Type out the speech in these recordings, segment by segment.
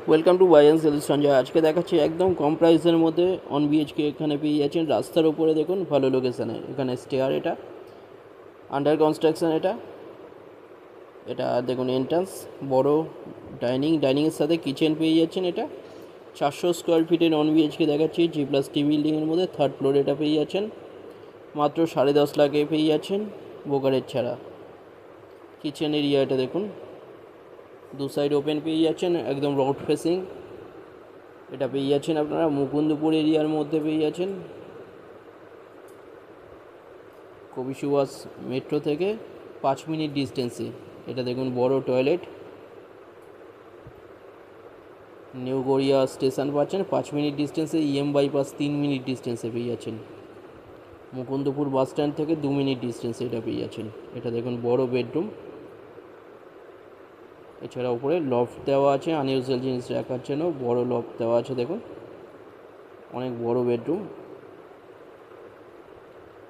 Welcome to buy and sell Sanjay. আজকে দেখাচ্ছি একদম কম প্রাইসের মধ্যে অন বিএইচকে এখানে পেয়ে যাচ্ছেন রাস্তার উপরে। দেখুন ভালো লোকেশানে, এখানে স্টেয়ার, এটা আন্ডার কনস্ট্রাকশন। এটা এটা দেখুন এন্ট্রান্স, বড় ডাইনিংয়ের সাথে কিচেন পেয়ে যাচ্ছেন। এটা 400 স্কোয়ার ফিটের অন বিএইচকে দেখাচ্ছি, G+T বিল্ডিংয়ের মধ্যে, থার্ড ফ্লোর। এটা পেয়ে যাচ্ছেন মাত্র 10.5 লাখে পেয়ে যাচ্ছেন ব্রোকারেজ ছাড়া। কিচেন এরিয়া এটা দেখুন, দু সাইড ওপেন পেয়ে যাচ্ছেন, একদম রোড ফেসিং। এটা পেয়ে যাচ্ছেন আপনারা মুকুন্দপুর এরিয়ার মধ্যে পেয়ে যাচ্ছেন, কবি সুভাষ মেট্রো থেকে 5 মিনিট ডিস্টেন্সে। এটা দেখুন বড় টয়লেট, নিউ গড়িয়া স্টেশন পাচ্ছেন 5 মিনিট ডিস্টেন্সে, বাইপাস 3 মিনিট ডিস্টেন্সে পেয়ে যাচ্ছেন, মুকুন্দপুর বাস স্ট্যান্ড থেকে 2 মিনিট ডিস্টেন্সে এটা পেয়ে যাচ্ছেন। এটা দেখুন বড় বেডরুম, এছাড়া উপরে লফট দেওয়া আছে আনইউজুয়াল জিনিস রাখার জন্য, বড় লফট দেওয়া আছে। দেখুন অনেক বড় বেডরুম,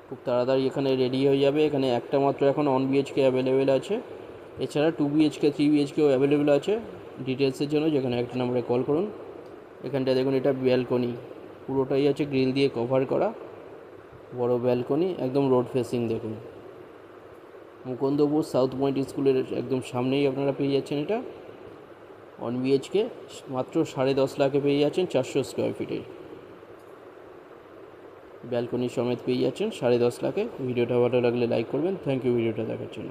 খুব তাড়াতাড়ি এখানে রেডি হয়ে যাবে। এখানে একটা মাত্র এখন অন বিএইচকে অ্যাভেলেবেল আছে, এছাড়া 2 বিএইচকে 3 বিএইচকেও অ্যাভেলেবেল আছে। ডিটেলসের জন্য যেখানে একটা নম্বরে কল করুন। এখানটা দেখুন এটা ব্যালকনি, পুরোটাই আছে গ্রিল দিয়ে কভার করা, বড় ব্যালকনি, একদম রোড ফেসিং। দেখুন মুকুন্দপুর সাউথ পয়েন্ট স্কুলের একদম সামনেই আপনারা পেয়ে যাচ্ছেন এটা অন বিএইচকে মাত্র 10.5 লাখে পেয়ে যাচ্ছেন, 400 স্কোয়ার ফিটের ব্যালকনি সমেত পেয়ে যাচ্ছেন 10.5 লাখে। ভিডিওটা ভালো লাগলে লাইক করবেন। থ্যাংক ইউ ভিডিওটা দেখার জন্য।